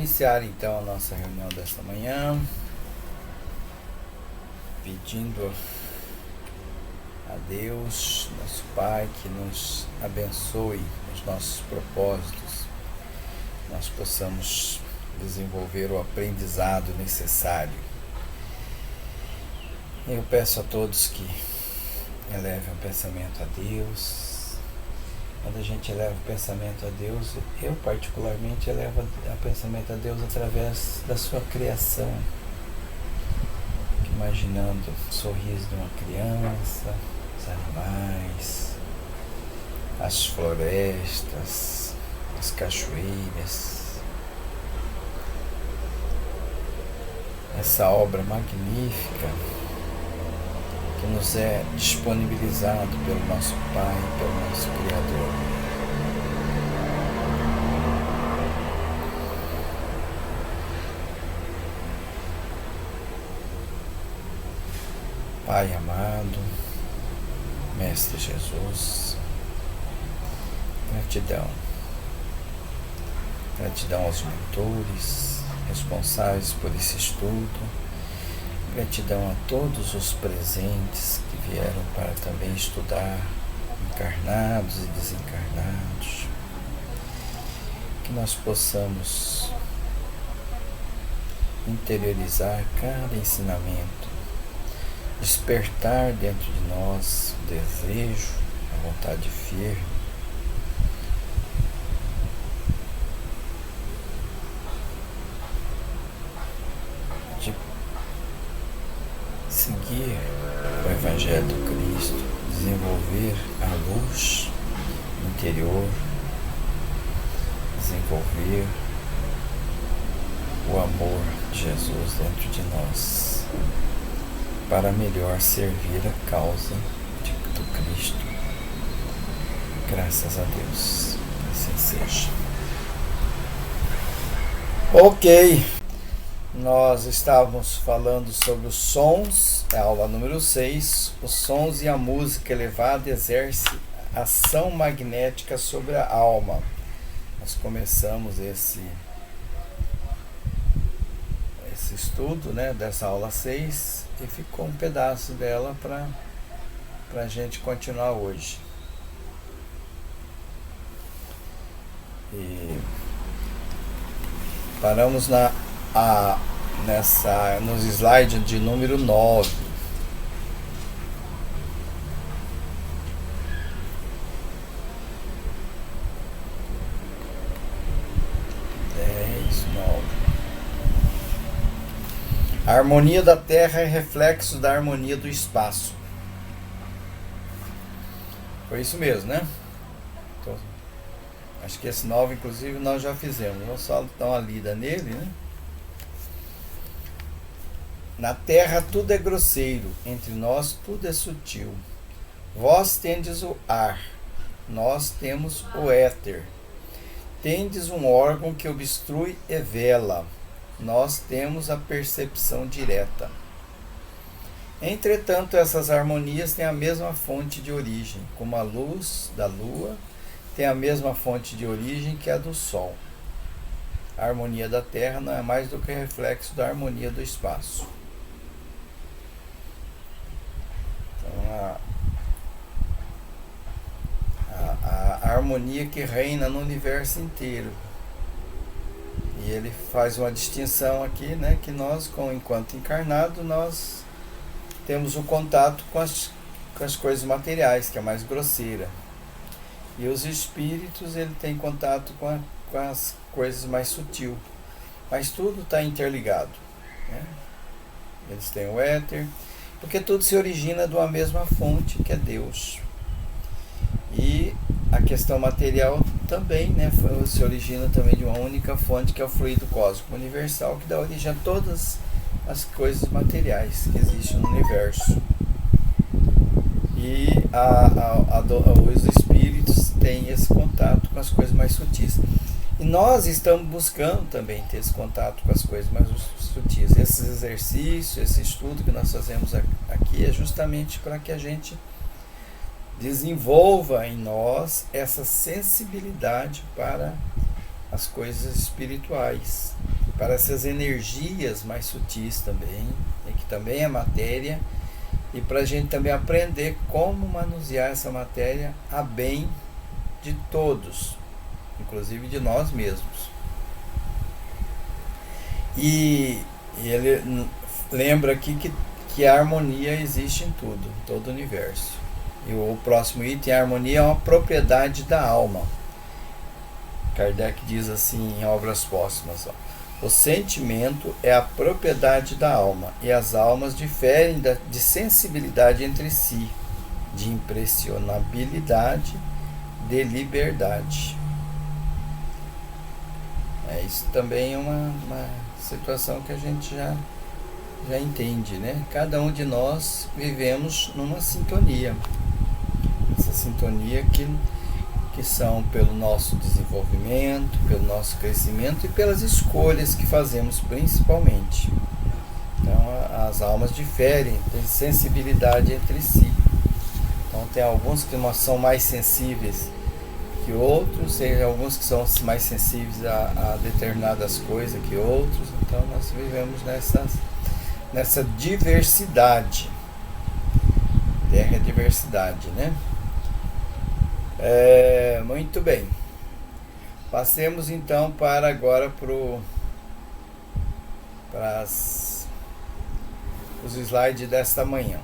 iniciar então a nossa reunião desta manhã, pedindo a Deus, nosso Pai, que nos abençoe nos nossos propósitos, nós possamos desenvolver o aprendizado necessário. Eu peço a todos que elevem o pensamento a Deus. Quando a gente eleva o pensamento a Deus, eu particularmente elevo o pensamento a Deus através da sua criação, imaginando o sorriso de uma criança, os animais, as florestas, as cachoeiras, essa obra magnífica que nos é disponibilizado pelo nosso Pai, pelo nosso Criador. Pai amado, Mestre Jesus, gratidão. Gratidão aos mentores responsáveis por esse estudo. Gratidão a todos os presentes que vieram para também estudar, encarnados e desencarnados. Que nós possamos interiorizar cada ensinamento, despertar dentro de nós o desejo, a vontade firme de seguir o Evangelho do Cristo, desenvolver a luz interior, desenvolver o amor de Jesus dentro de nós, para melhor servir a causa do Cristo. Graças a Deus, assim seja. Ok. Nós estávamos falando sobre os sons, é a aula número 6. Os sons e a música elevada exercem ação magnética sobre a alma. Nós começamos esse estudo, né, dessa aula 6 e ficou um pedaço dela para a gente continuar hoje. E paramos nos slides de número 9. A harmonia da Terra é reflexo da harmonia do espaço. Foi isso mesmo, né? Então, acho que esse 9, inclusive, nós já fizemos. Vamos só dar uma lida nele, né? Na terra tudo é grosseiro, entre nós tudo é sutil. Vós tendes o ar, nós temos o éter. Tendes um órgão que obstrui e vela, nós temos a percepção direta. Entretanto, essas harmonias têm a mesma fonte de origem, como a luz da lua tem a mesma fonte de origem que a do sol. A harmonia da Terra não é mais do que reflexo da harmonia do espaço. Então, a harmonia que reina no universo inteiro. E ele faz uma distinção aqui, né, que nós, enquanto encarnado, nós temos o contato com as coisas materiais, que é mais grosseira. E os espíritos, ele tem contato com as coisas mais sutil. Mas tudo está interligado, né? Eles têm o éter, porque tudo se origina de uma mesma fonte, que é Deus. E a questão material também, né, se origina também de uma única fonte, que é o fluido cósmico universal, que dá origem a todas as coisas materiais que existem no universo. E os espíritos têm esse contato com as coisas mais sutis. E nós estamos buscando também ter esse contato com as coisas mais sutis. Esses exercícios, esse estudo que nós fazemos aqui é justamente para que a gente desenvolva em nós essa sensibilidade para as coisas espirituais, para essas energias mais sutis também, que também é matéria, e para a gente também aprender como manusear essa matéria a bem de todos, inclusive de nós mesmos. E ele lembra aqui que a harmonia existe em tudo, em todo o universo. E o próximo item, a harmonia é uma propriedade da alma. Kardec diz assim em Obras Póstumas, ó: o sentimento é a propriedade da alma, e as almas diferem de sensibilidade entre si, de impressionabilidade, de liberdade. Isso também é uma situação que a gente já entende, né? Cada um de nós vivemos numa sintonia. Essa sintonia que são pelo nosso desenvolvimento, pelo nosso crescimento e pelas escolhas que fazemos principalmente. Então as almas diferem, têm sensibilidade entre si. Então tem alguns que são mais sensíveis que outros, tem alguns que são mais sensíveis a determinadas coisas que outros. Então nós vivemos nessa diversidade. Terra é diversidade, né? Muito bem. Passemos então para agora para os slides desta manhã.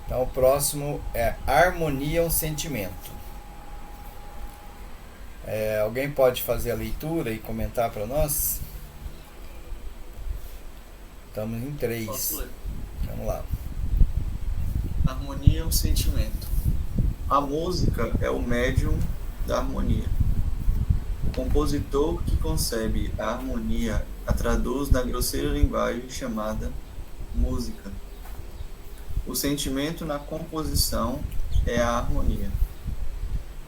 Então o próximo é harmonia é um sentimento. Alguém pode fazer a leitura e comentar para nós? Estamos em 3. Posso ler? Vamos lá. Harmonia é um sentimento. A música é o médium da harmonia. O compositor que concebe a harmonia a traduz na grosseira linguagem chamada música. O sentimento na composição é a harmonia.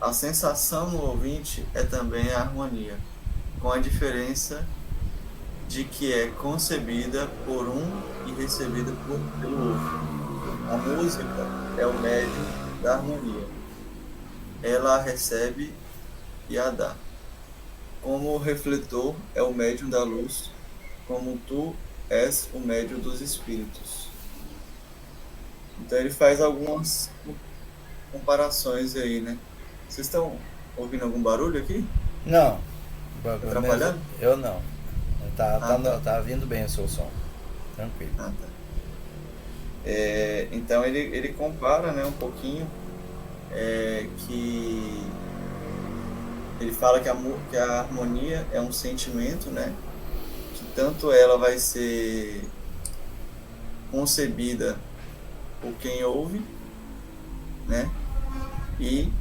A sensação no ouvinte é também a harmonia, com a diferença de que é concebida por um e recebida pelo outro. A música é o médium da harmonia. Ela a recebe e a dá. Como o refletor é o médium da luz, como tu és o médium dos espíritos. Então ele faz algumas comparações aí, né? Vocês estão ouvindo algum barulho aqui? Não. Tá atrapalhando? Eu não. Tá vindo bem o seu som. Tranquilo. Tá. Então ele compara, né, um pouquinho, que ele fala que a harmonia é um sentimento, né, que tanto ela vai ser concebida por quem ouve, né, e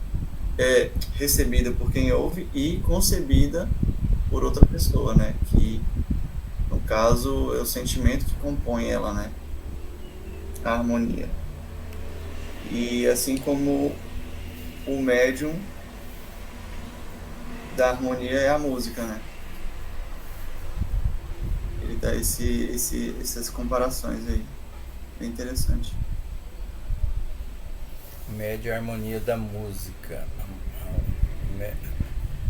recebida por quem ouve e concebida por outra pessoa, né, que no caso é o sentimento que compõe ela, né, a harmonia. E assim como o médium da harmonia é a música, né? Ele dá essas comparações aí. Bem interessante. Médio e harmonia da música.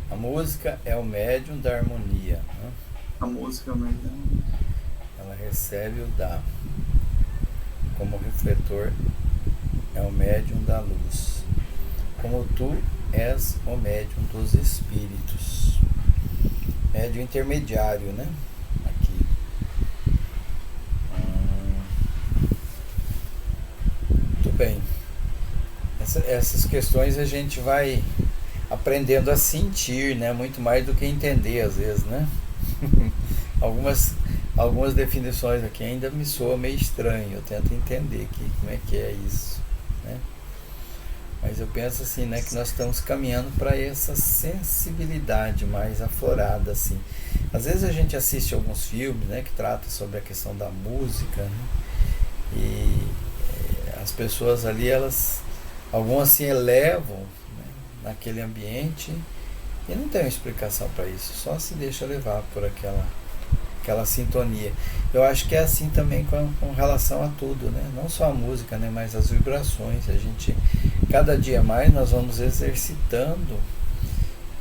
A música é o médium da harmonia, né? A música é o médium da harmonia. Ela recebe o dá. Como refletor é o médium da luz. Como tu és o médium dos espíritos. Médium intermediário, né? Aqui. Muito bem. Essas questões a gente vai aprendendo a sentir, né? Muito mais do que entender às vezes, né? Algumas definições aqui ainda me soam meio estranho. Eu tento entender aqui como é que é isso, né? Mas eu penso assim, né, que nós estamos caminhando para essa sensibilidade mais aflorada, assim. Às vezes a gente assiste alguns filmes, né, que tratam sobre a questão da música, né? E as pessoas ali, algumas se elevam, né, naquele ambiente e não tem uma explicação para isso, só se deixa levar por aquela sintonia. Eu acho que é assim também com relação a tudo, né? Não só a música, né? Mas as vibrações. A gente, cada dia mais, nós vamos exercitando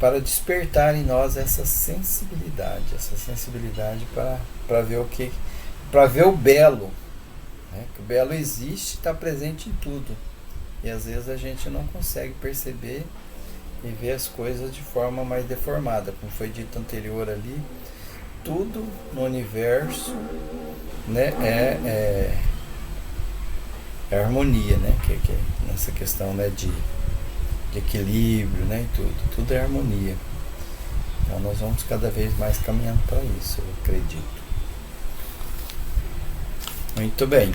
para despertar em nós essa sensibilidade para ver o que, para ver o belo, né? Que o belo existe, está presente em tudo, e às vezes a gente não consegue perceber e ver as coisas de forma mais deformada, como foi dito anterior ali. Tudo no universo, né, é harmonia, né, que nessa questão, né, de equilíbrio, né, e tudo é harmonia. Então nós vamos cada vez mais caminhando para isso, eu acredito. Muito bem.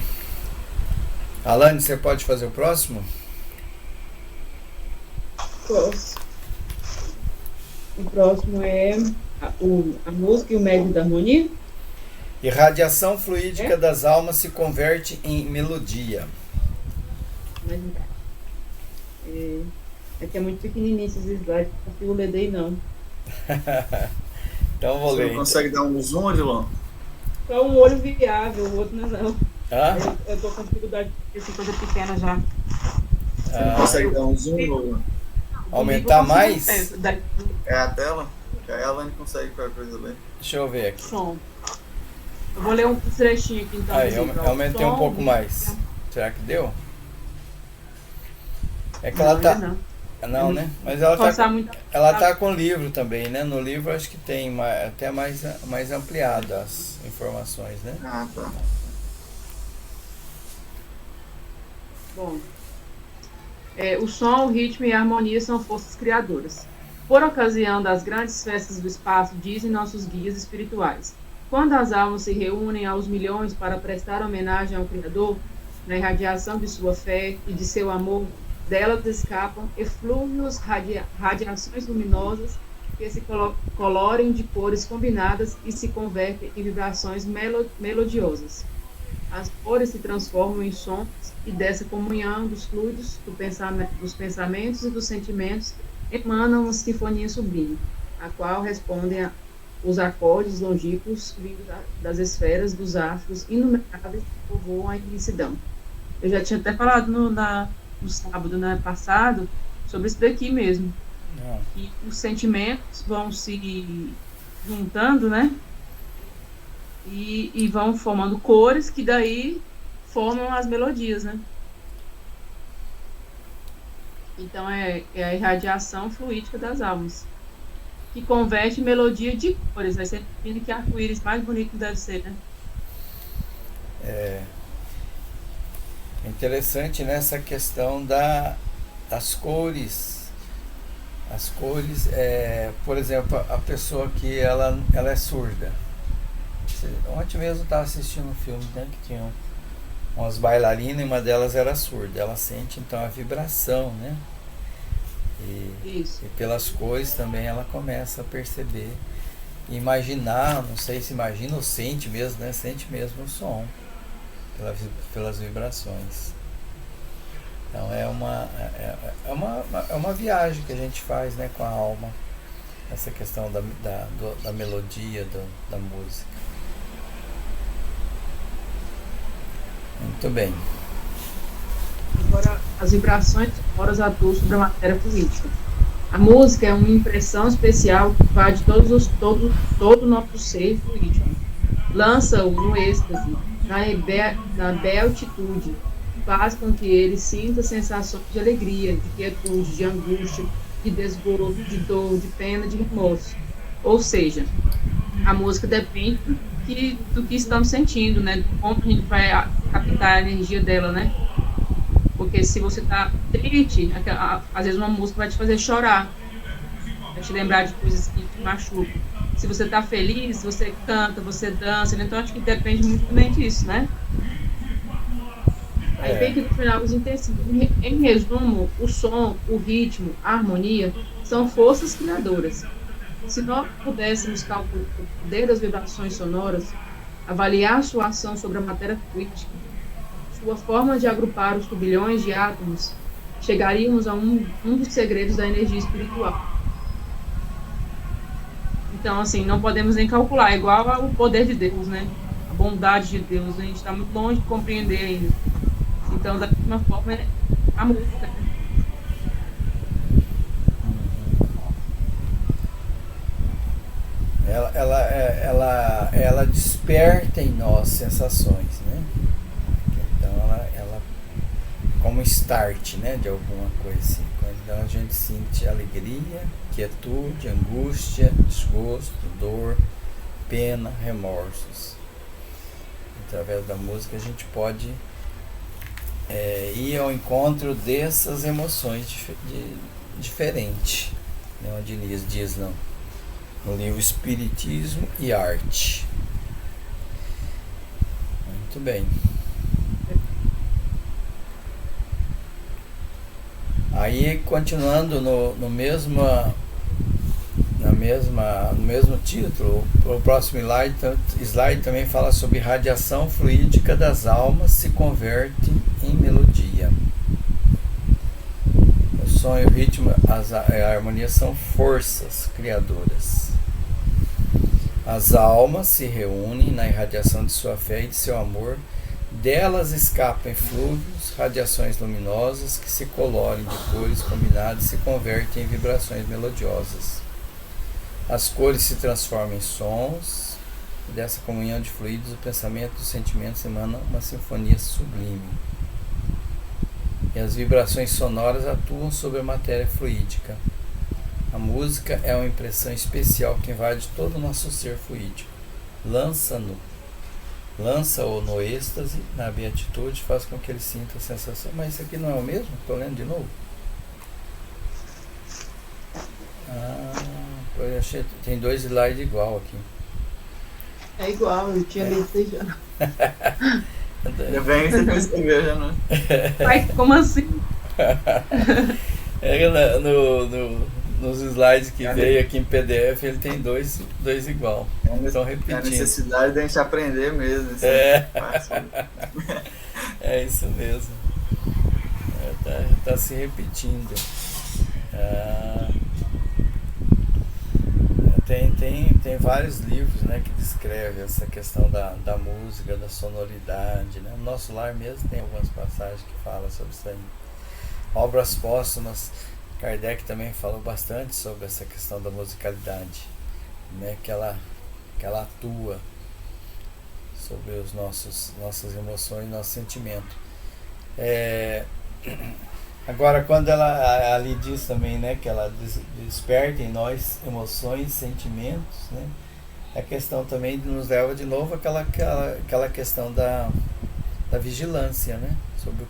Alane, você pode fazer o próximo? Posso. O próximo é a música e o médium da harmonia. Irradiação fluídica das almas se converte em melodia. Mas, aqui é muito pequenininho esses slides, não consigo ler daí não. Então vou Você ler. não consegue dar um zoom, Adilon? Só um olho viável, o outro não. Ah? Eu tô com dificuldade de essa coisa pequena já. Você não consegue dar um zoom? Ou... Aumentar mais? É a tela? Que aí a Alane consegue qualquer coisa ler. Deixa eu ver aqui. Som. Eu vou ler um trechinho aqui então. Aí, aumentei um pouco mais. Será que deu? É que ela tá... Não, né? Mas ela tá com livro também, né? No livro acho que tem até mais ampliado as informações, né? Ah, tá. Bom, o som, o ritmo e a harmonia são forças criadoras. Por ocasião das grandes festas do espaço, dizem nossos guias espirituais, quando as almas se reúnem aos milhões para prestar homenagem ao Criador, na irradiação de sua fé e de seu amor, delas escapam eflúvios, radiações luminosas que se colorem de cores combinadas e se convertem em vibrações melodiosas. As cores se transformam em sons e dessa comunhão dos fluidos dos pensamentos e dos sentimentos emanam uma sinfonia sublime, a qual respondem os acordes longínquos vindos das esferas dos astros inumeráveis que povoam a imensidão. Eu já tinha até falado no sábado, né, passado sobre isso daqui mesmo. E os sentimentos vão se juntando, né? E vão formando cores que daí formam as melodias, né? Então é a irradiação fluídica das almas, que converte melodia de cores. Aí você imagina que arco-íris mais bonito deve ser, né? É interessante nessa questão das cores. As cores, por exemplo, a pessoa que ela é surda. Ontem mesmo eu estava assistindo um filme, né, que tinha umas bailarinas e uma delas era surda. Ela sente então a vibração, né? E pelas cores também ela começa a perceber, imaginar, não sei se imagina ou sente mesmo, né? Sente mesmo o som pelas vibrações. Então é uma viagem que a gente faz, né, com a alma, essa questão da melodia, da música. Muito bem. Agora, as vibrações sonoras atuam sobre a matéria política. A música é uma impressão especial que invade todo o nosso ser político. Lança-o no êxtase, na beatitude, faz com que ele sinta sensações de alegria, de quietude, de angústia, de desgosto, de dor, de pena, de remorso. Ou seja, a música depende do que estamos sentindo, né? Como a gente vai captar a energia dela, né? Porque se você está triste, às vezes uma música vai te fazer chorar, vai te lembrar de coisas que te machucam. Se você está feliz, você canta, você dança, né? Então acho que depende muito também disso, né? Aí vem que no final os intensivos. Em resumo, o som, o ritmo, a harmonia são forças criadoras. Se nós pudéssemos calcular o poder das vibrações sonoras, avaliar sua ação sobre a matéria fluídica, sua forma de agrupar os turbilhões de átomos, chegaríamos a um dos segredos da energia espiritual. Então, assim, não podemos nem calcular, é igual ao poder de Deus, né? A bondade de Deus, a gente está muito longe de compreender ainda. Então, da mesma forma, é a música. ela desperta em nós sensações, né? Então ela como start, né, de alguma coisa assim. Então a gente sente alegria, quietude, angústia, desgosto, dor, pena, remorsos. Através da música a gente pode ir ao encontro dessas emoções diferentes, né, onde diz no livro Espiritismo e Arte. Muito bem. Aí, continuando no mesmo título, o próximo slide também fala sobre radiação fluídica das almas se converte em melodia. O som e o ritmo, a harmonia são forças criadoras. As almas se reúnem na irradiação de sua fé e de seu amor. Delas escapam eflúvios, radiações luminosas que se colorem de cores combinadas e se convertem em vibrações melodiosas. As cores se transformam em sons, e dessa comunhão de fluidos, o pensamento e os sentimentos emanam uma sinfonia sublime. E as vibrações sonoras atuam sobre a matéria fluídica. A música é uma impressão especial que invade todo o nosso ser fluídico. Lança-o no êxtase, na beatitude, faz com que ele sinta a sensação. Mas isso aqui não é o mesmo? Estou lendo de novo? Eu achei, tem 2 slides igual aqui. É igual, eu tinha lido já. Ainda bem que você percebeu já, não? Mas como assim? Nos slides que veio aqui em PDF, ele tem dois igual. Estão repetindo. É a necessidade da gente aprender mesmo. É isso mesmo. Tá se repetindo. Tem vários livros, né, que descrevem essa questão da música, da sonoridade, né? No Nosso Lar mesmo tem algumas passagens que falam sobre isso aí. Obras póstumas, Kardec também falou bastante sobre essa questão da musicalidade, né, que ela atua sobre os nossas emoções, nosso sentimento. Agora, quando ela ali diz também, né, que ela desperta em nós emoções, sentimentos, né, a questão também nos leva de novo aquela questão da vigilância, né, sobre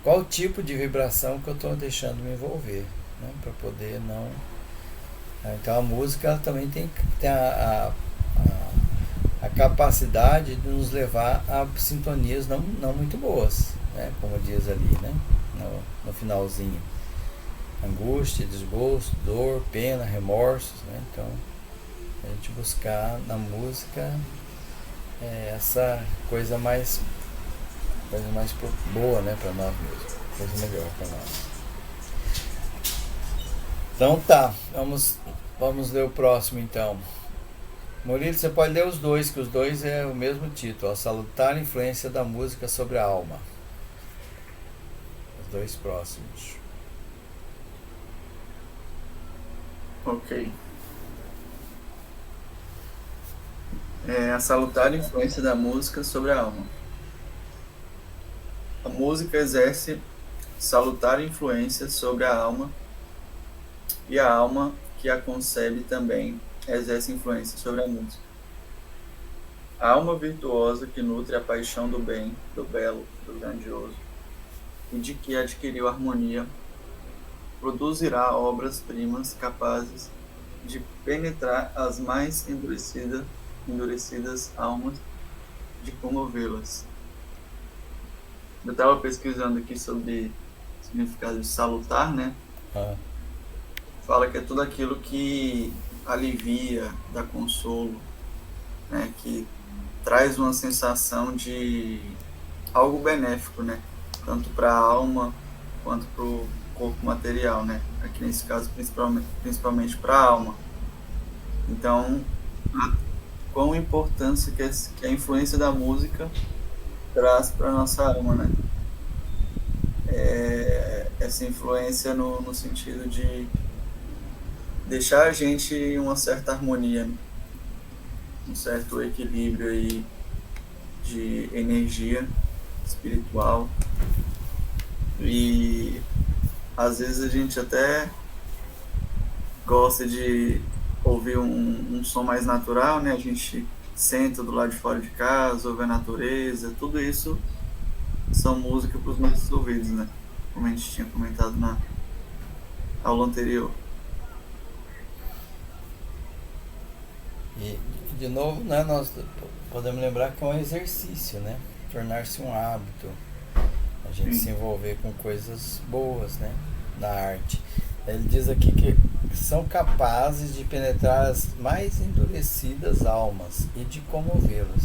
qual tipo de vibração que eu estou deixando me envolver, né, para poder não... Então a música ela também tem a capacidade de nos levar a sintonias não muito boas, né, como diz ali, né, no finalzinho. Angústia, desgosto, dor, pena, remorsos, né? Então a gente buscar na música essa coisa mais boa, né, para nós mesmos, coisa melhor para nós. Então tá, vamos ler o próximo então. Murilo, você pode ler os dois, que os dois é o mesmo título, a salutar influência da música sobre a alma. Os dois próximos. Ok. A salutar influência da música sobre a alma. A música exerce salutar influência sobre a alma, e a alma que a concebe também exerce influência sobre a música. A alma virtuosa que nutre a paixão do bem, do belo, do grandioso, e de que adquiriu harmonia, produzirá obras-primas capazes de penetrar as mais endurecidas almas, de comovê-las. Eu estava pesquisando aqui sobre o significado de salutar, né? Fala que é tudo aquilo que alivia, dá consolo, né? Que traz uma sensação de algo benéfico, né? Tanto para a alma quanto para o corpo material, né? Aqui nesse caso principalmente para a alma. Então, quão importância que a influência da música traz para a nossa alma, né? Essa influência no sentido de deixar a gente em uma certa harmonia, né? Um certo equilíbrio aí de energia espiritual. E às vezes a gente até gosta de ouvir um som mais natural, né? A gente senta do lado de fora de casa, ouve a natureza, tudo isso são músicas para os nossos ouvidos, né? Como a gente tinha comentado na aula anterior. E, de novo, né, nós podemos lembrar que é um exercício, né? Tornar-se um hábito. A gente se envolver com coisas boas, né? Na arte. Ele diz aqui que são capazes de penetrar as mais endurecidas almas e de comovê-las.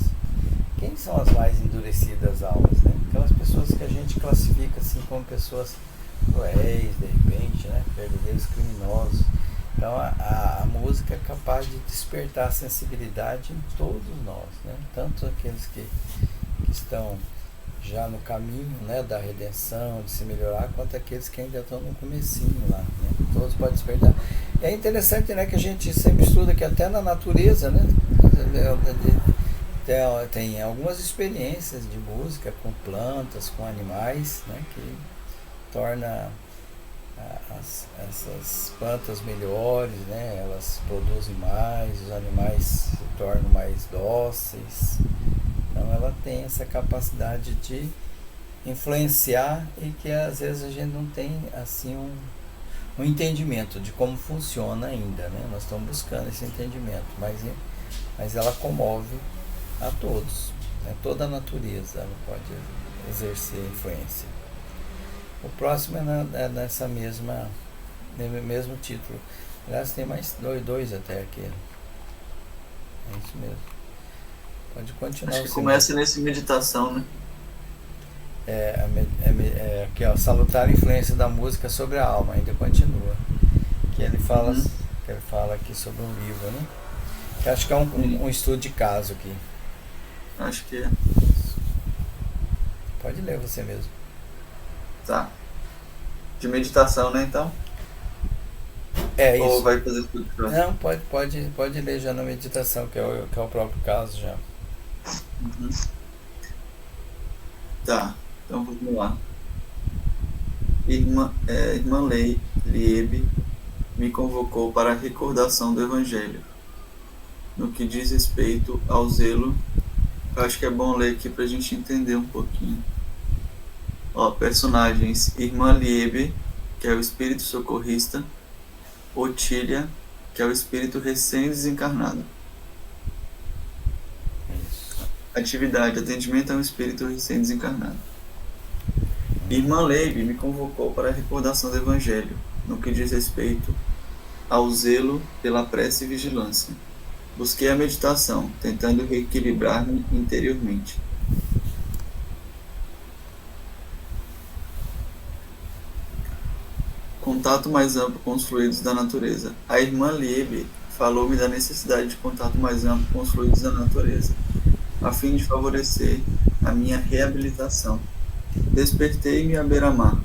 Quem são as mais endurecidas almas, né? Aquelas pessoas que a gente classifica assim como pessoas cruéis, de repente, né? Verdadeiros criminosos. Então a música é capaz de despertar a sensibilidade em todos nós, né? Tanto aqueles que estão já no caminho, né, da redenção, de se melhorar, quanto aqueles que ainda estão no comecinho lá, né? Todos podem despertar. É interessante, né, que a gente sempre estuda que até na natureza, né, tem algumas experiências de música com plantas, com animais, né, que torna essas plantas melhores, né, elas produzem mais, os animais se tornam mais dóceis. Então ela tem essa capacidade de influenciar e que às vezes a gente não tem assim um entendimento de como funciona ainda, né? Nós estamos buscando esse entendimento, mas ela comove a todos, né? Toda a natureza ela pode exercer influência. O próximo é nessa mesmo título. Aliás, tem mais dois até aqui. É isso mesmo. Pode continuar. Acho que começa nesse meditação, né? Aqui, ó, salutar a influência da música sobre a alma, ainda continua. Que ele fala aqui sobre um livro, né? Que acho que é um estudo de caso aqui. Acho que é. Pode ler você mesmo. Tá. De meditação, né, então? É isso. Ou vai fazer tudo próximo? Não, pode ler já na meditação, que é o próprio caso já. Uhum. Tá, então vamos lá. Irmã Liebe me convocou para a recordação do Evangelho. No que diz respeito ao zelo, eu acho que é bom ler aqui para a gente entender um pouquinho. Ó, personagens: Irmã Liebe, que é o espírito socorrista; Otília, que é o espírito recém-desencarnado. Atividade: atendimento a um espírito recém-desencarnado. Irmã Liebe me convocou para a recordação do Evangelho, no que diz respeito ao zelo pela prece e vigilância. Busquei a meditação, tentando reequilibrar-me interiormente. Contato mais amplo com os fluidos da natureza. A irmã Liebe falou-me da necessidade de contato mais amplo com os fluidos da natureza, a fim de favorecer a minha reabilitação. Despertei-me à beira-mar.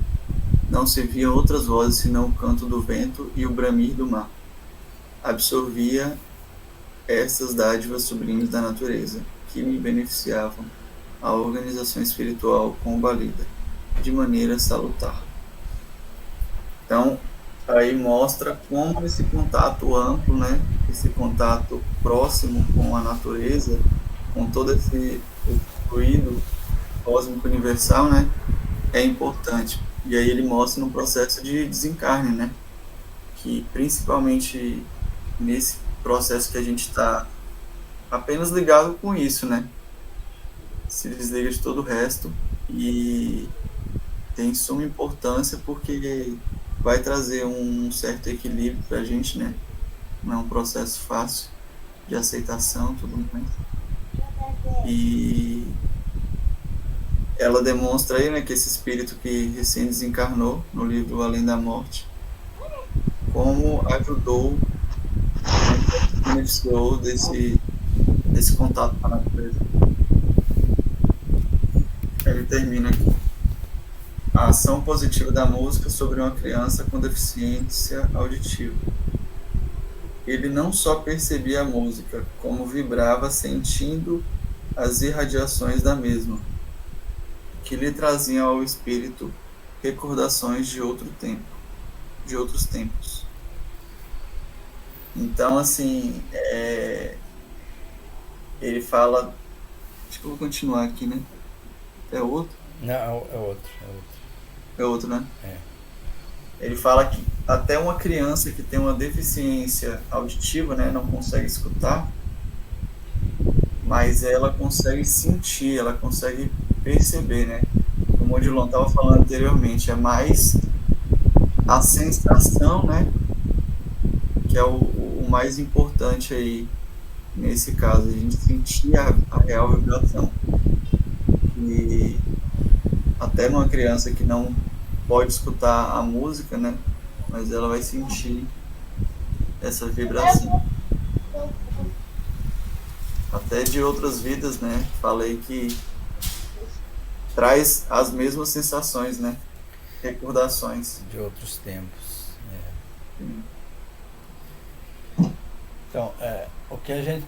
Não se viam outras vozes senão o canto do vento e o bramir do mar. Absorvia essas dádivas sublimes da natureza, que me beneficiavam a organização espiritual combalida, de maneira salutar. Então, aí mostra como esse contato amplo, né, esse contato próximo com a natureza, com todo esse fluido cósmico universal, né, é importante. E aí ele mostra no processo de desencarne, né, que principalmente nesse processo que a gente está apenas ligado com isso, né, se desliga de todo o resto e tem suma importância porque vai trazer um certo equilíbrio para a gente, né, não é um processo fácil de aceitação, tudo mais. E ela demonstra aí, né, que esse espírito que recém desencarnou no livro Além da Morte, como ajudou, beneficiou desse contato com a natureza. Ele termina aqui. A ação positiva da música sobre uma criança com deficiência auditiva. Ele não só percebia a música, como vibrava sentindo as irradiações da mesma, que lhe traziam ao espírito recordações de outros tempos. Então, assim, ele fala. Acho que eu vou continuar aqui, né? É outro? Não, é outro. É outro, né? É. Ele fala que até uma criança que tem uma deficiência auditiva, né, não consegue escutar, mas ela consegue sentir, ela consegue perceber, né? Como o Odilon estava falando anteriormente, é mais a sensação, né, que é o mais importante aí nesse caso, a gente sentir a real vibração. E até uma criança que não pode escutar a música, né, mas ela vai sentir essa vibração. Até de outras vidas, né, falei que traz as mesmas sensações, né, recordações. De outros tempos. Então, o que a gente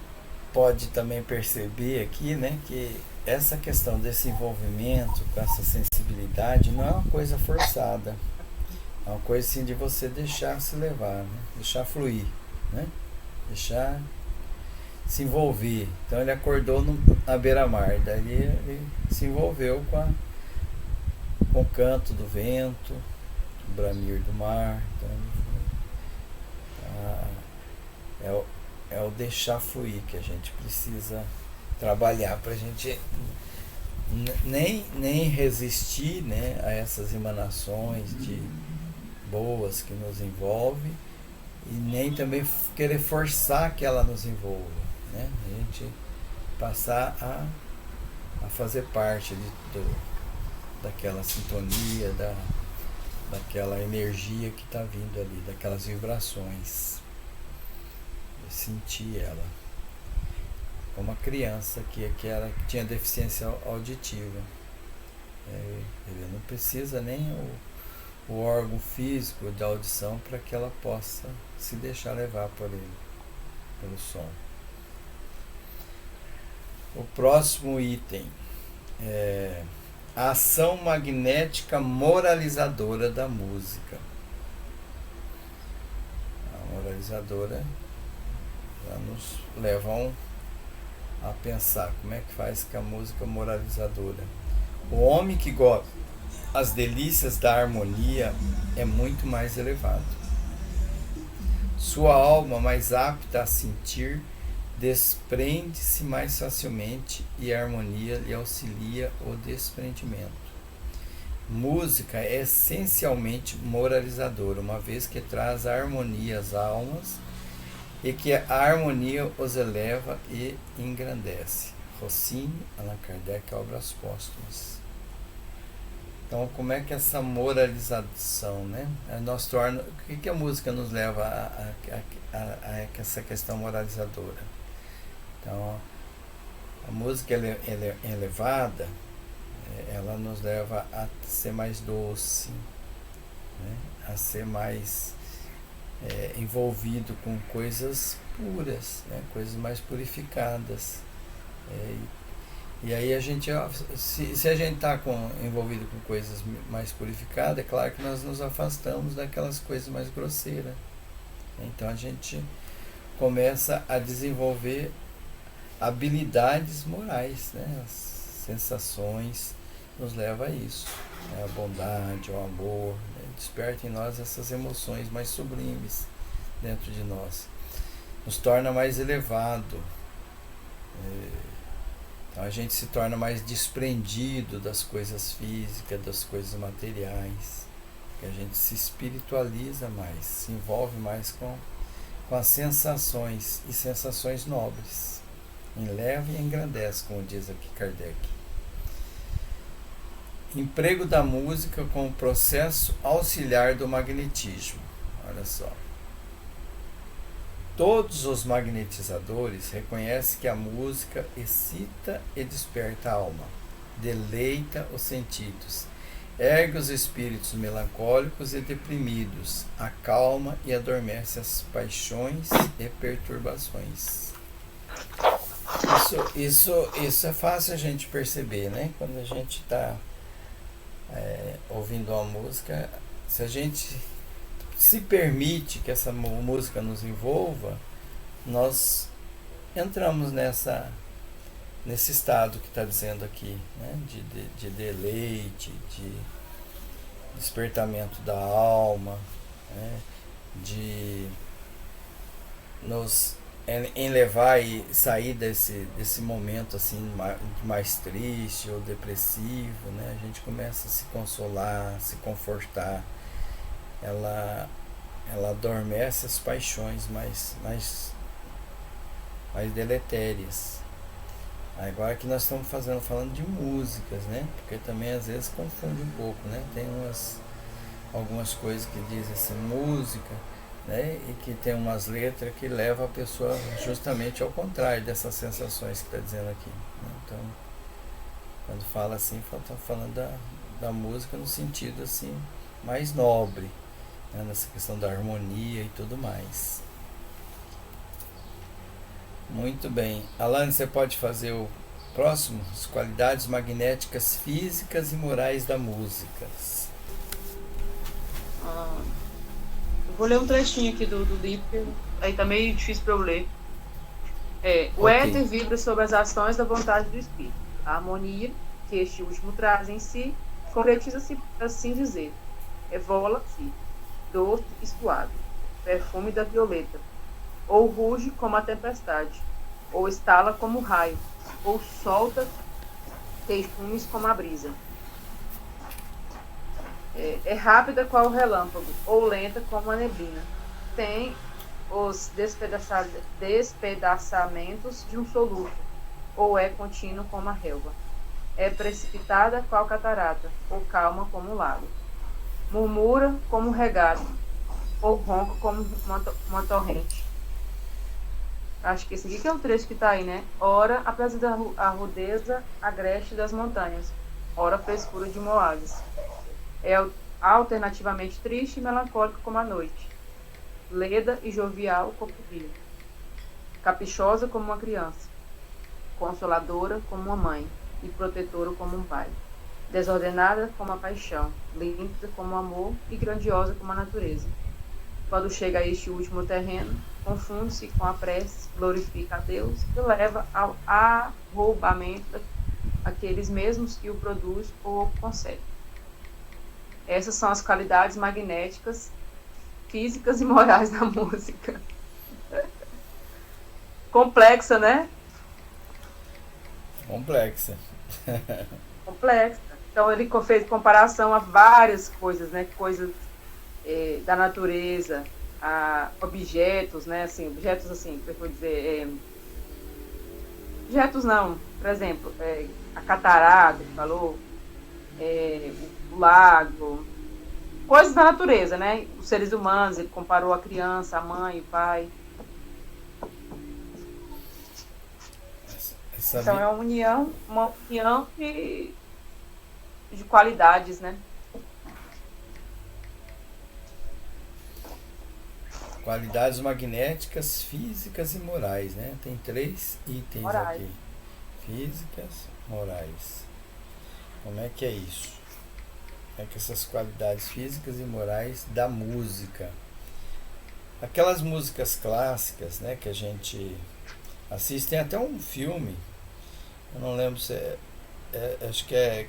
pode também perceber aqui, né, que essa questão desse envolvimento com essa sensibilidade não é uma coisa forçada. É uma coisa assim de você deixar se levar, né? Deixar fluir, né? Deixar se envolver. Então ele acordou na beira-mar, daí ele se envolveu com o canto do vento, o bramir do mar. Então é o deixar fluir que a gente precisa trabalhar para a gente nem resistir, né, a essas emanações de boas que nos envolvem e nem também querer forçar que ela nos envolva, né? A gente passar a fazer parte daquela sintonia, daquela energia que está vindo ali, daquelas vibrações, sentir ela. Uma criança que tinha deficiência auditiva. Ele não precisa nem o órgão físico da audição para que ela possa se deixar levar por ele, pelo som. O próximo item é a ação magnética moralizadora da música. A moralizadora já nos leva a pensar como é que faz com a música moralizadora. O homem que gosta as delícias da harmonia é muito mais elevado. Sua alma, mais apta a sentir, desprende-se mais facilmente e a harmonia lhe auxilia o desprendimento. Música é essencialmente moralizadora, uma vez que traz a harmonia às almas e que a harmonia os eleva e engrandece. Rossini, Allan Kardec, Obras Póstumas. Então, como é que essa moralização, né? O que a música nos leva a essa questão moralizadora? Então, a música elevada, ela nos leva a ser mais doce, né? A ser mais envolvido com coisas puras, né? Coisas mais purificadas. E aí a gente, se a gente está envolvido com coisas mais purificadas, é claro que nós nos afastamos daquelas coisas mais grosseiras. Então a gente começa a desenvolver habilidades morais, né? As sensações nos levam a isso, né? A bondade, o amor, né? Desperta em nós essas emoções mais sublimes dentro de nós, nos torna mais elevado. Então a gente se torna mais desprendido das coisas físicas, das coisas materiais, que a gente se espiritualiza mais, se envolve mais com as sensações, e sensações nobres. Eleva e engrandece, como diz aqui Kardec. Emprego da música como processo auxiliar do magnetismo. Olha só. Todos os magnetizadores reconhecem que a música excita e desperta a alma, deleita os sentidos, ergue os espíritos melancólicos e deprimidos, acalma e adormece as paixões e perturbações. Isso é fácil a gente perceber, né? Quando a gente está ouvindo uma música, se a gente se permite que essa música nos envolva, nós entramos nesse estado que está dizendo aqui, né? De deleite, de despertamento da alma, né? De nos enlevar e sair desse momento assim mais triste ou depressivo, né? A gente começa a se consolar, se confortar. Ela adormece as paixões mais deletérias. Agora que nós estamos falando de músicas, né? Porque também às vezes confunde um pouco, né? Tem algumas coisas que dizem assim, música, né? E que tem umas letras que levam a pessoa justamente ao contrário dessas sensações que está dizendo aqui, né? Então, quando fala assim, está falando da música no sentido assim mais nobre, né? Nessa questão da harmonia e tudo mais. Muito bem. Alane, você pode fazer o próximo? As qualidades magnéticas físicas e morais da música. Eu vou ler um trechinho aqui do livro, porque aí tá meio difícil para eu ler. O Ok. éter vibra sobre as ações da vontade do espírito. A harmonia que este último traz em si concretiza-se, por assim dizer. Evola-se, doce e suave, perfume da violeta, ou ruge como a tempestade, ou estala como o raio, ou solta queixumes como a brisa. É rápida qual o relâmpago, ou lenta como a neblina. Tem os despedaçamentos de um soluço, ou é contínuo como a relva. É precipitada qual catarata, ou calma como o lago. Murmura como um regato, ou ronca como uma torrente. Acho que esse aqui que é o trecho que está aí, né? Ora, apresenta a rudeza agreste das montanhas, ora, a frescura de um oásis. É alternativamente triste e melancólico como a noite, leda e jovial como o dia, caprichosa como uma criança, consoladora como uma mãe e protetora como um pai, desordenada como a paixão, límpida como o amor e grandiosa como a natureza. Quando chega a este último terreno, confunde-se com a prece, glorifica a Deus e leva ao arroubamento daqueles mesmos que o produz ou o concede. Essas são as qualidades magnéticas, físicas e morais da música. Complexa, né? Complexa. Complexa. Então ele fez comparação a várias coisas, né? Coisas da natureza, a objetos, né? Assim, objetos assim, como eu vou dizer, objetos não, por exemplo, a catarata, que falou, o lago, coisas da natureza, né? Os seres humanos, ele comparou a criança, a mãe, o pai. Então é uma união de qualidades, né? Qualidades magnéticas, físicas e morais, né? Tem 3 itens Morais. aqui. Físicas, morais. Como é que é isso? Como é que essas qualidades físicas e morais da música? Aquelas músicas clássicas, né? Que a gente assiste, tem até um filme, eu não lembro se acho que é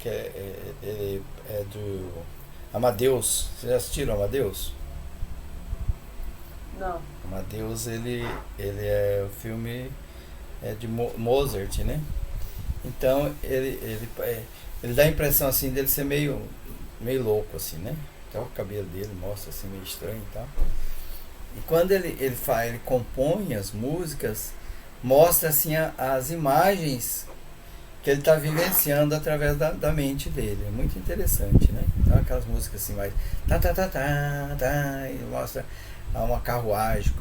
do Amadeus. Vocês já assistiram Amadeus? Não. Amadeus, ele é o filme de Mozart, né? Então ele dá a impressão assim dele ser meio louco assim, né? Até o cabelo dele mostra assim meio estranho e tal. E quando ele compõe as músicas, mostra assim as imagens que ele está vivenciando através da mente dele. É muito interessante, né? Então aquelas músicas assim mais tá, e mostra há uma carruagem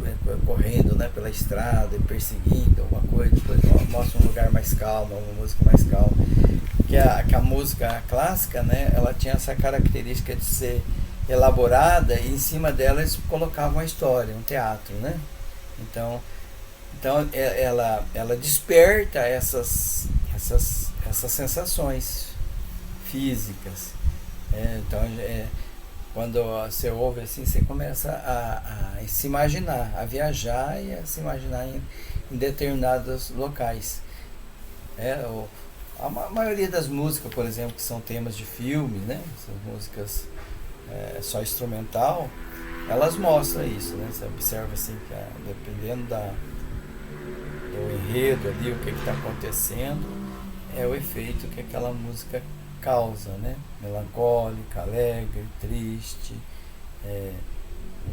correndo, né, pela estrada e perseguindo alguma coisa, depois mostra um lugar mais calmo, uma música mais calma. Que a música clássica, né, ela tinha essa característica de ser elaborada e em cima dela eles colocavam uma história, um teatro, né? Então ela desperta essas sensações físicas. Quando você ouve assim, você começa a se imaginar, a viajar e a se imaginar em determinados locais. A maioria das músicas, por exemplo, que são temas de filme, né? Essas músicas só instrumental, elas mostram isso, né? Você observa assim que dependendo do enredo ali, o que está acontecendo, é o efeito que aquela música causa, né? Melancólica, alegre, triste,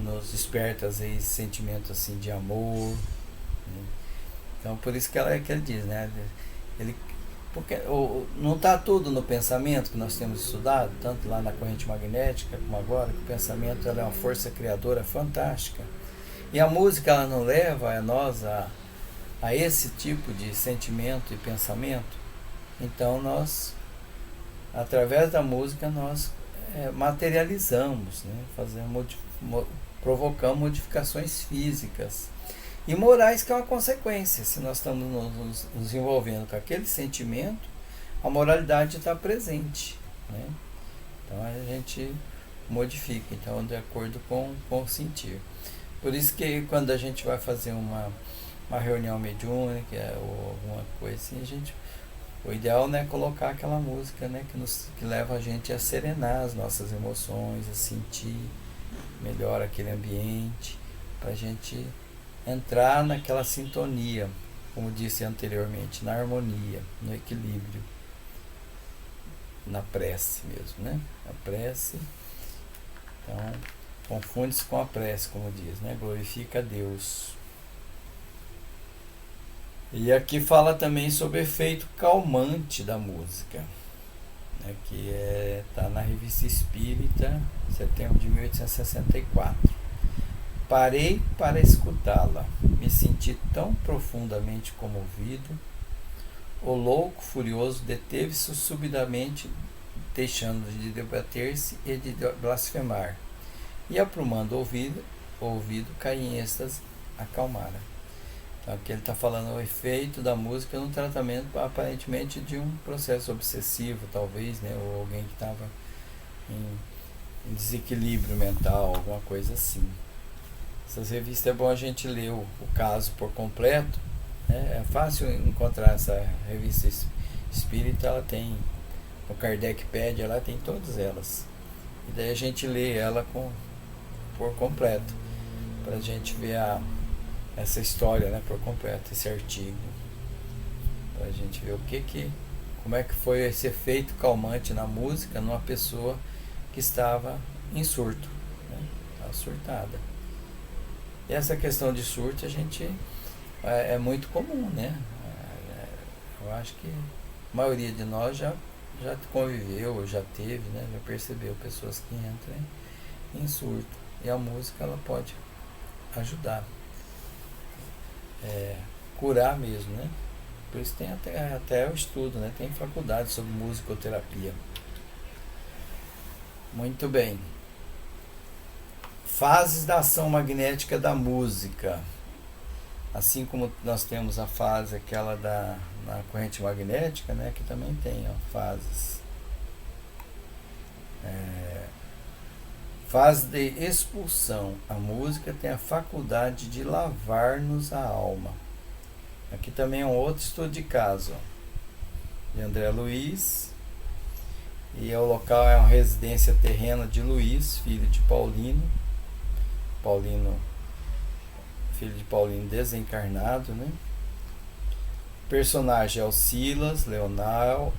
nos desperta às vezes sentimentos assim de amor, né? Então por isso que ele diz, né? Porque não está tudo no pensamento que nós temos estudado, tanto lá na corrente magnética como agora, que o pensamento ela é uma força criadora fantástica. E a música ela não leva a nós a esse tipo de sentimento e pensamento. Então nós, através da música, nós materializamos, né? Provocamos modificações físicas e morais, que é uma consequência. Se nós estamos nos envolvendo com aquele sentimento, a moralidade está presente, né? Então a gente modifica, então, de acordo com o sentir. Por isso que quando a gente vai fazer uma reunião mediúnica ou alguma coisa assim, o ideal, né, é colocar aquela música, né, que leva a gente a serenar as nossas emoções, a sentir melhor aquele ambiente, para a gente entrar naquela sintonia, como disse anteriormente, na harmonia, no equilíbrio, na prece mesmo, né? A prece, então, confunde-se com a prece, como diz, né? Glorifica a Deus. E aqui fala também sobre o efeito calmante da música, né? Que está na Revista Espírita, setembro de 1864. Parei para escutá-la, me senti tão profundamente comovido. O louco furioso deteve-se subitamente, deixando de debater-se e de blasfemar, e aprumando o ouvido caí em êxtase, acalmara. Então aqui ele está falando o efeito da música no tratamento aparentemente de um processo obsessivo, talvez, né? Ou alguém que estava em desequilíbrio mental, alguma coisa assim. Essas revistas é bom a gente ler o caso por completo, né? É fácil encontrar essa revista espírita, ela tem o Kardecpedia, ela tem todas elas. E daí a gente lê ela por completo, para a gente ver essa história, né, por completo, esse artigo, para a gente ver como é que foi esse efeito calmante na música numa pessoa que estava em surto, né? Estava surtada. E essa questão de surto é muito comum, né? Eu acho que a maioria de nós já conviveu, já teve, né? Já percebeu pessoas que entram em surto. E a música ela pode ajudar, curar mesmo, né? Por isso tem até o estudo, né? Tem faculdade sobre musicoterapia. Muito bem. Fases da ação magnética da música. Assim como nós temos a fase aquela na corrente magnética, né, que também tem fases. Fase de expulsão. A música tem a faculdade de lavar-nos a alma. Aqui também é um outro estudo de caso, de André Luiz. E o local é uma residência terrena de Luiz, filho de Paulino, filho de Paulino desencarnado, né? Personagem é o Silas, Leonel,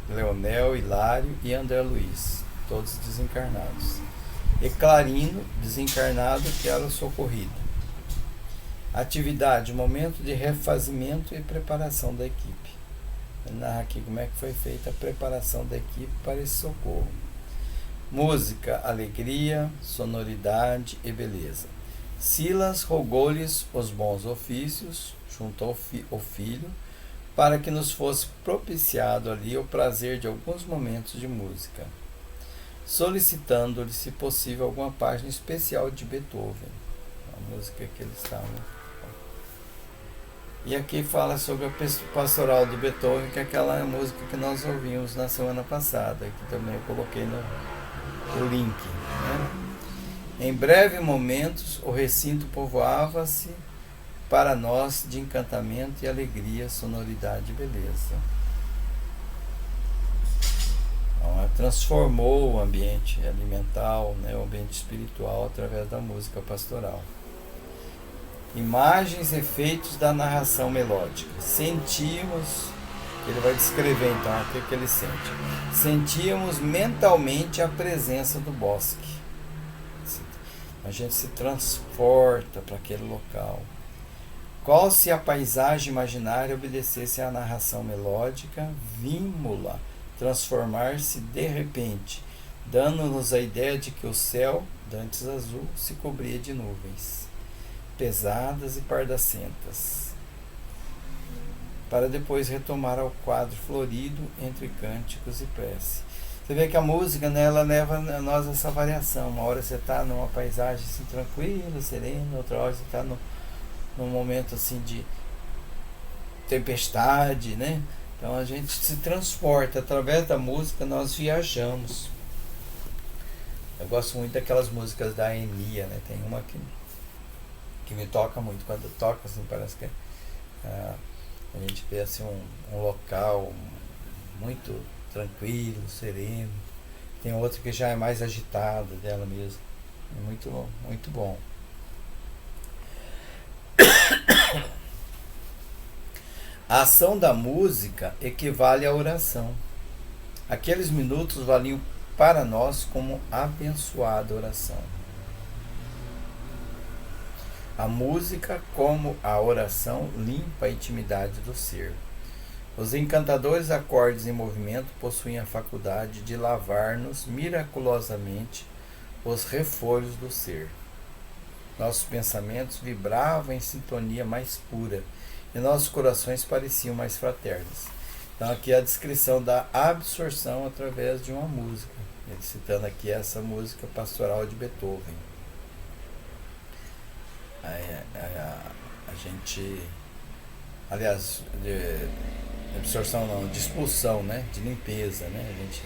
Hilário e André Luiz, todos desencarnados. E Clarino, desencarnado, que era o socorrido. Atividade, momento de refazimento e preparação da equipe. Vou narrar aqui como é que foi feita a preparação da equipe para esse socorro. Música, alegria, sonoridade e beleza. Silas rogou-lhes os bons ofícios, junto ao filho, para que nos fosse propiciado ali o prazer de alguns momentos de música, solicitando-lhe, se possível, alguma página especial de Beethoven, a música que eles estavam. E aqui fala sobre a pastoral de Beethoven, que é aquela música que nós ouvimos na semana passada, que também eu coloquei no link, né? Em breve momentos, o recinto povoava-se para nós de encantamento e alegria, sonoridade e beleza. Então, transformou o ambiente alimental, né, o ambiente espiritual, através da música pastoral. Imagens e efeitos da narração melódica. Sentíamos, ele vai descrever então o que ele sente. Sentíamos mentalmente a presença do bosque. A gente se transporta para aquele local. Qual se a paisagem imaginária obedecesse à narração melódica, vimos-la transformar-se de repente, dando-nos a ideia de que o céu, dantes azul, se cobria de nuvens pesadas e pardacentas, para depois retomar ao quadro florido entre cânticos e prece. Você vê que a música, né, ela leva a nós essa variação. Uma hora você está numa paisagem assim, tranquila, serena, outra hora você está num momento assim de tempestade, né? Então a gente se transporta através da música, nós viajamos. Eu gosto muito daquelas músicas da Enia, né? Tem uma que me toca muito, quando toca assim, parece que a gente vê assim um local muito tranquilo, sereno. Tem outra que já é mais agitada dela mesmo. É muito, muito bom. A ação da música equivale à oração. Aqueles minutos valiam para nós como abençoada oração. A música, como a oração, limpa a intimidade do ser. Os encantadores acordes em movimento possuem a faculdade de lavar-nos miraculosamente os refolhos do ser. Nossos pensamentos vibravam em sintonia mais pura e nossos corações pareciam mais fraternos. Então aqui é a descrição da absorção através de uma música. Ele citando aqui essa música pastoral de Beethoven. A gente, aliás, de absorção não, de expulsão, né? De limpeza, né? A gente,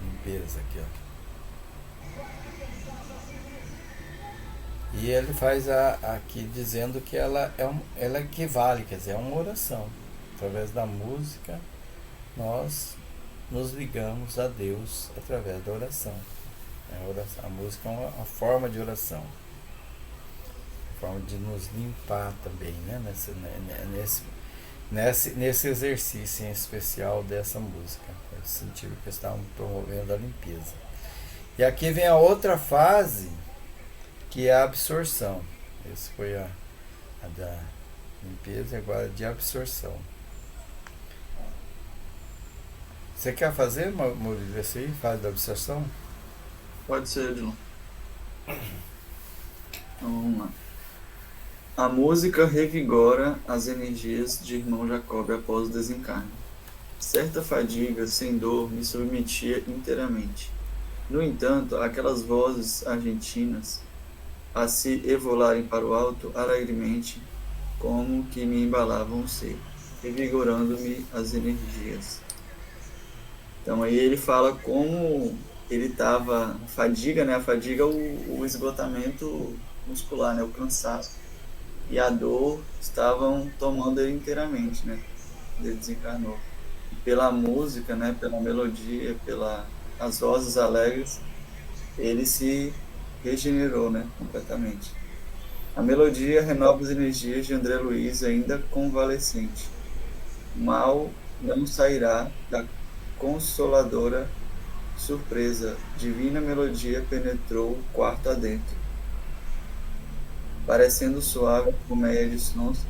limpeza aqui, ó. E ele faz aqui dizendo que ela equivale, quer dizer, é uma oração. Através da música, nós nos ligamos a Deus através da oração. A música é uma forma de oração. Forma de nos limpar também, né? Nesse exercício em especial dessa música, no sentido que estavam promovendo a limpeza. E aqui vem a outra fase, que é a absorção. Essa foi a da limpeza e agora de absorção. Você quer fazer, Murilo, essa aí, fase da absorção? Pode ser, Edilon. Então, vamos lá. A música revigora as energias de irmão Jacob após o desencarne. Certa fadiga, sem dor, me submetia inteiramente. No entanto, aquelas vozes argentinas, a se evolarem para o alto alegremente, como que me embalavam o ser, revigorando-me as energias. Então aí ele fala como ele estava, fadiga, né? A fadiga é o esgotamento muscular, né? O cansaço. E a dor estavam tomando ele inteiramente, né? Ele desencarnou. E pela música, né? Pela melodia, pelas vozes alegres, ele se regenerou, né? Completamente. A melodia renova as energias de André Luiz, ainda convalescente. Mal não sairá da consoladora surpresa. Divina melodia penetrou o quarto adentro, parecendo suave colmeia de sons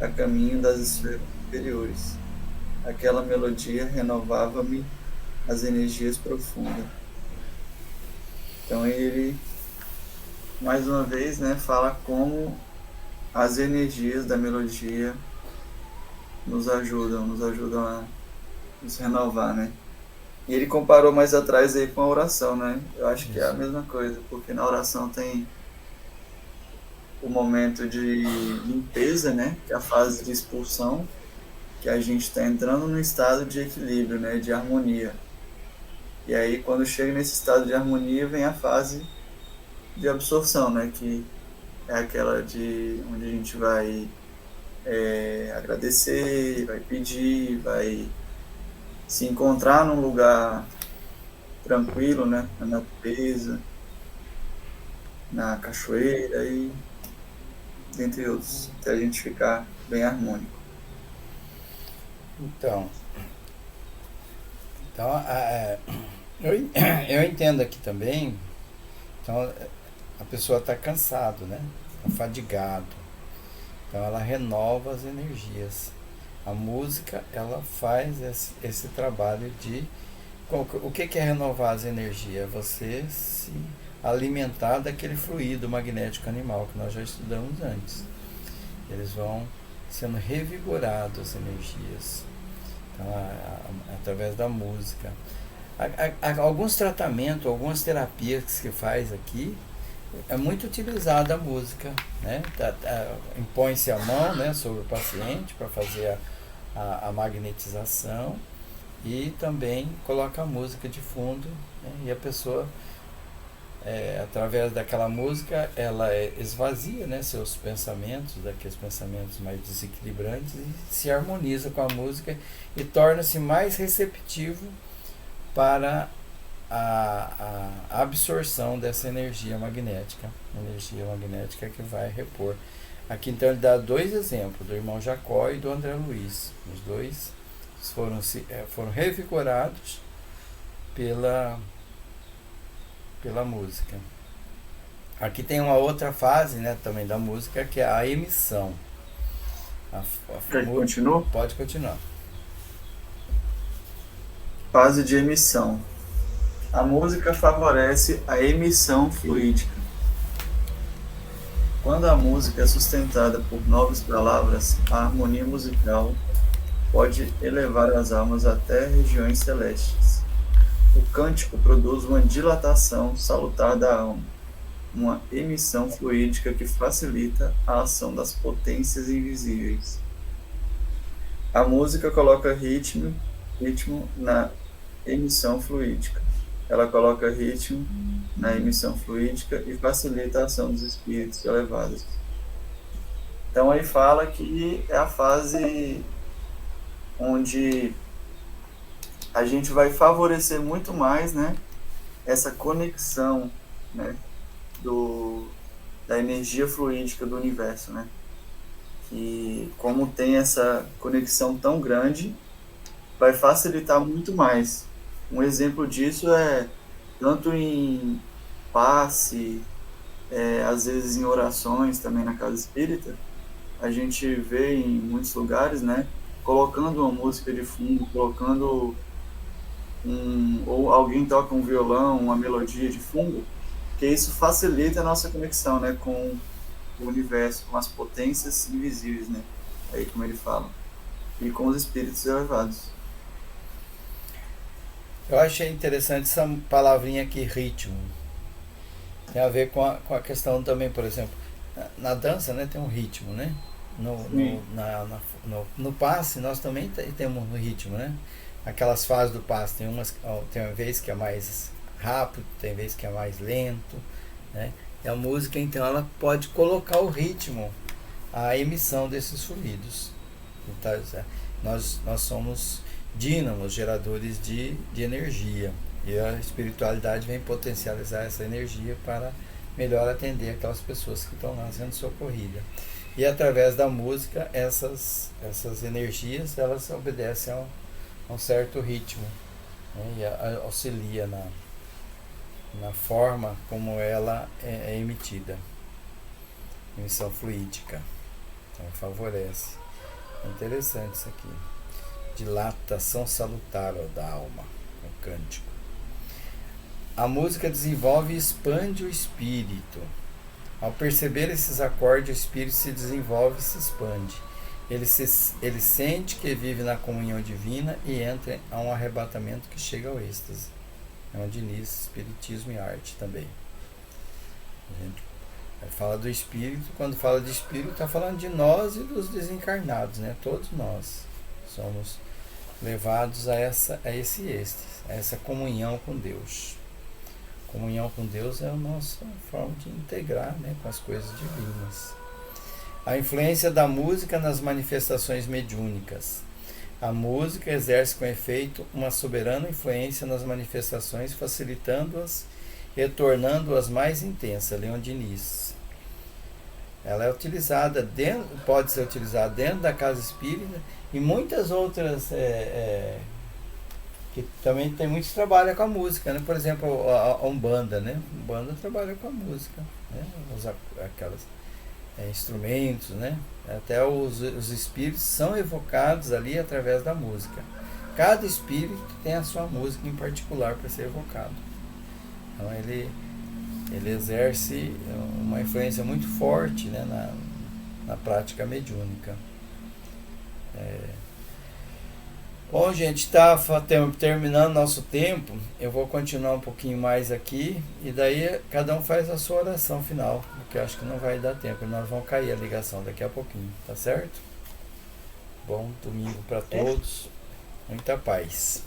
a caminho das esferas superiores. Aquela melodia renovava-me as energias profundas. Então ele mais uma vez, né, fala como as energias da melodia nos ajudam a nos renovar, né? E ele comparou mais atrás aí com a oração, né? Eu acho que é a Isso. mesma coisa, porque na oração tem o momento de limpeza, né? Que é a fase de expulsão, que a gente está entrando no estado de equilíbrio, né? De harmonia. E aí, quando chega nesse estado de harmonia, vem a fase de absorção, né? Que é aquela de onde a gente vai agradecer, vai pedir, vai se encontrar num lugar tranquilo, né? Na natureza, na cachoeira e dentre outros, até a gente ficar bem harmônico. Então, eu, eu entendo aqui também. Então, a pessoa está cansado, né? Está fadigado. Então, ela renova as energias. A música, ela faz esse trabalho de... O que é renovar as energias? Você se alimentar daquele fluido magnético animal que nós já estudamos antes. Eles vão sendo revigorados, as energias. Então, através da música. Alguns tratamentos, algumas terapias que se faz aqui, é muito utilizada a música, né? Impõe-se a mão, né, sobre o paciente para fazer a magnetização e também coloca a música de fundo, né? E a pessoa, através daquela música, ela esvazia, né, seus pensamentos, daqueles pensamentos mais desequilibrantes, e se harmoniza com a música e torna-se mais receptivo para a absorção dessa energia magnética que vai repor. Aqui então ele dá dois exemplos, do irmão Jacó e do André Luiz. Os dois foram revigorados pela música. Aqui tem uma outra fase, né, também da música, que é a emissão. Continua? Pode continuar. Fase de emissão. A música favorece a emissão fluídica. Quando a música é sustentada por nobres palavras, a harmonia musical pode elevar as almas até regiões celestes. O cântico produz uma dilatação salutar da alma, uma emissão fluídica que facilita a ação das potências invisíveis. A música coloca ritmo na emissão fluídica. Ela coloca ritmo na emissão fluídica e facilita a ação dos espíritos elevados. Então aí fala que é a fase onde a gente vai favorecer muito mais, né, essa conexão, né, da energia fluídica do universo, né? Que como tem essa conexão tão grande, vai facilitar muito mais. Um exemplo disso é tanto em passe, às vezes em orações também na casa espírita, a gente vê em muitos lugares, né, colocando uma música de fundo, colocando ou alguém toca um violão, uma melodia de fundo, que isso facilita a nossa conexão, né, com o universo, com as potências invisíveis, né, aí como ele fala, e com os espíritos elevados. Eu achei interessante essa palavrinha aqui, ritmo. Tem a ver com a questão também, por exemplo, na dança, né, tem um ritmo, né? No passe nós também temos um ritmo, né? Aquelas fases do passe, tem uma vez que é mais rápido, tem vez que é mais lento, né? E a música então ela pode colocar o ritmo, a emissão desses fluidos. Então, nós somos dínamos, geradores de energia, e a espiritualidade vem potencializar essa energia para melhor atender aquelas pessoas que estão lá sendo socorridas. E através da música essas energias elas obedecem a um certo ritmo, né, e auxilia na forma como ela é emitida, emissão fluídica, então favorece. É interessante isso aqui. Dilatação salutar da alma, o cântico. A música desenvolve e expande o espírito. Ao perceber esses acordes, o espírito se desenvolve e se expande. Ele sente que vive na comunhão divina e entra a um arrebatamento que chega ao êxtase. É onde inicia espiritismo e arte também. A gente fala do espírito, quando fala de espírito, está falando de nós e dos desencarnados, né? Todos nós somos levados a esse êxtase, a essa comunhão com Deus. Comunhão com Deus é a nossa forma de integrar, né, com as coisas divinas. A influência da música nas manifestações mediúnicas. A música exerce com efeito uma soberana influência nas manifestações, facilitando-as e tornando-as mais intensas. Leon Diniz. Ela é utilizada pode ser utilizada dentro da casa espírita e muitas outras que também tem muito trabalho com a música, né? Por exemplo, a Umbanda, né? Umbanda trabalha com a música, né? Usa aquelas instrumentos, né? Até os espíritos são evocados ali através da música. Cada espírito tem a sua música em particular para ser evocado. Então ele exerce uma influência muito forte, né, na prática mediúnica. Bom, gente, está terminando nosso tempo. Eu vou continuar um pouquinho mais aqui e daí cada um faz a sua oração final, porque eu acho que não vai dar tempo. Nós vamos cair a ligação daqui a pouquinho, tá certo? Bom domingo para todos. Muita paz.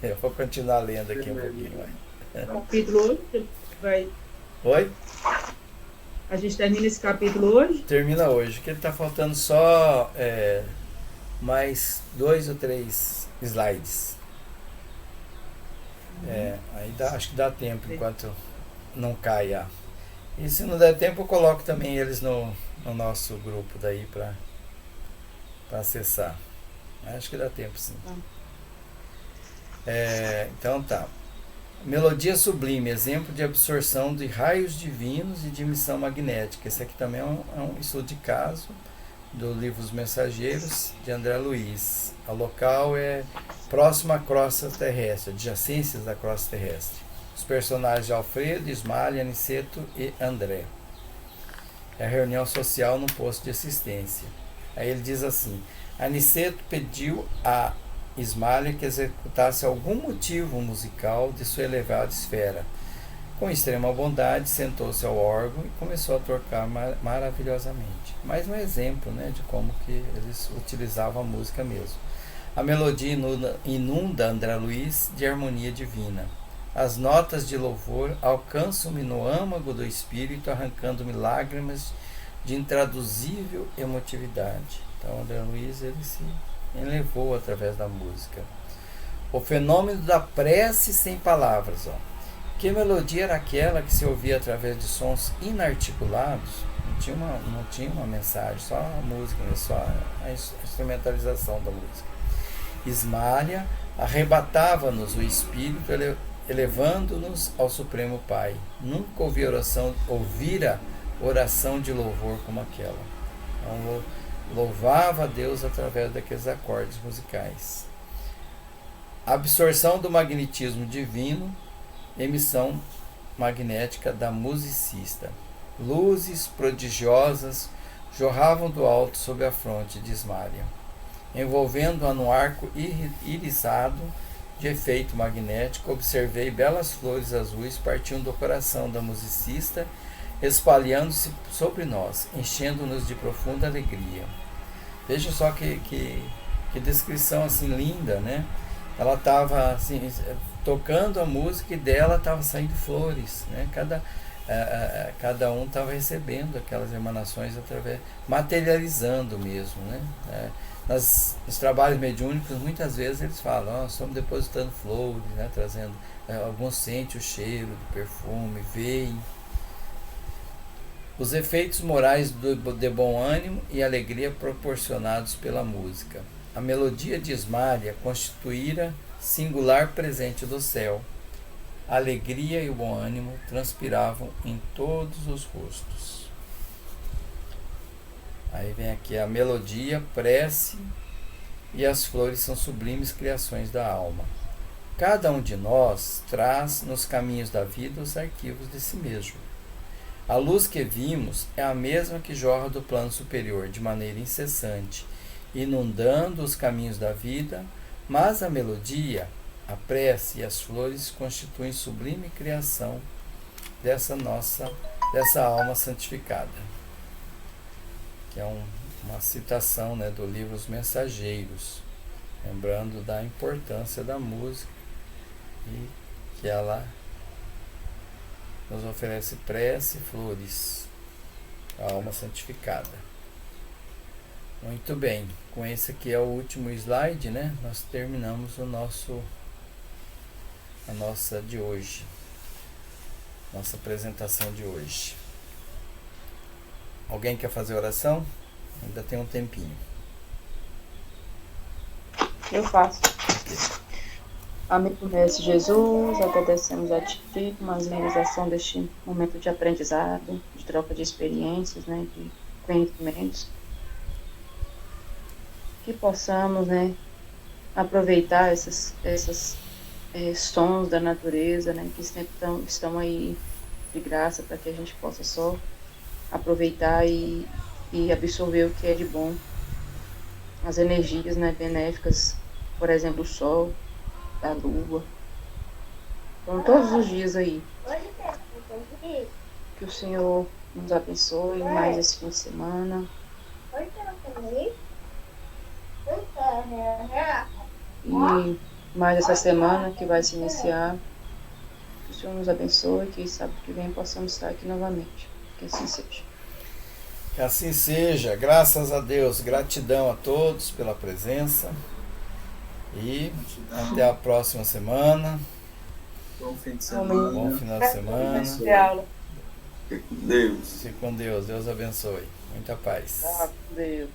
Eu vou continuar lendo aqui um pouquinho mais. Capítulo 8 vai. Oi? A gente termina esse capítulo hoje? Termina hoje, porque está faltando só mais 2 ou 3 slides. Aí acho que dá tempo enquanto não caia. E se não der tempo, eu coloco também eles no nosso grupo daí para acessar. Acho que dá tempo, sim. Então tá. Melodia sublime, exemplo de absorção de raios divinos e de emissão magnética. Esse aqui também é um estudo de caso do livro Os Mensageiros, de André Luiz. O local é próximo à crosta terrestre, adjacências da crosta terrestre. Os personagens de Alfredo, Ismália, Aniceto e André. É a reunião social num posto de assistência. Aí ele diz assim: Aniceto pediu a Ismália que executasse algum motivo musical de sua elevada esfera. Com extrema bondade, sentou-se ao órgão e começou a tocar maravilhosamente. Mais um exemplo, né, de como que eles utilizavam a música mesmo. A melodia inunda André Luiz de harmonia divina. As notas de louvor alcançam-me no âmago do espírito, arrancando-me lágrimas de intraduzível emotividade. Então, André Luiz, ele se elevou através da música. O fenômeno da prece sem palavras. Que melodia era aquela que se ouvia através de sons inarticulados? Não tinha uma mensagem, só a música, só a instrumentalização da música. Ismália arrebatava-nos o espírito, elevando-nos ao Supremo Pai. Nunca ouvira oração de louvor como aquela. Então, louvava a Deus através daqueles acordes musicais. Absorção do magnetismo divino, emissão magnética da musicista. Luzes prodigiosas jorravam do alto sob a fronte de Ismália, envolvendo-a num arco iriçado de efeito magnético. Observei belas flores azuis partindo do coração da musicista, espalhando-se sobre nós, enchendo-nos de profunda alegria. Veja só que descrição assim linda, né? Ela estava assim, tocando a música e dela estava saindo flores, né? Cada um estava recebendo aquelas emanações através, materializando mesmo, né? Nos trabalhos mediúnicos, muitas vezes eles falam: nós estamos depositando flores, né? Trazendo, alguns sentem o cheiro do perfume, veem. Os efeitos morais de bom ânimo e alegria proporcionados pela música. A melodia de Ismália constituíra singular presente do céu. A alegria e o bom ânimo transpiravam em todos os rostos. Aí vem aqui a melodia, prece e as flores são sublimes criações da alma. Cada um de nós traz nos caminhos da vida os arquivos de si mesmo. A luz que vimos é a mesma que jorra do plano superior de maneira incessante, inundando os caminhos da vida, mas a melodia, a prece e as flores constituem sublime criação dessa alma santificada. Que é uma citação, né, do livro Os Mensageiros, lembrando da importância da música e que ela nos oferece prece e flores, a alma santificada. Muito bem, com esse aqui é o último slide, né? Nós terminamos a nossa de hoje, nossa apresentação de hoje. Alguém quer fazer oração? Ainda tem um tempinho. Eu faço. Amigo Mestre Jesus, agradecemos a Ti por mais realização deste momento de aprendizado, de troca de experiências, né, de conhecimentos. Que possamos, né, aproveitar esses sons da natureza, né, que sempre estão aí de graça, para que a gente possa só aproveitar e absorver o que é de bom. As energias, né, benéficas, por exemplo, o sol, a lua. Então, todos os dias aí. Que o Senhor nos abençoe mais esse fim de semana. E mais essa semana que vai se iniciar. Que o Senhor nos abençoe, que sábado que vem possamos estar aqui novamente. Que assim seja. Que assim seja, graças a Deus, gratidão a todos pela presença e até a próxima semana. Bom fim de semana. Bom final de semana. Fique com Deus. Fique com Deus, Deus abençoe. Muita paz. Com Deus.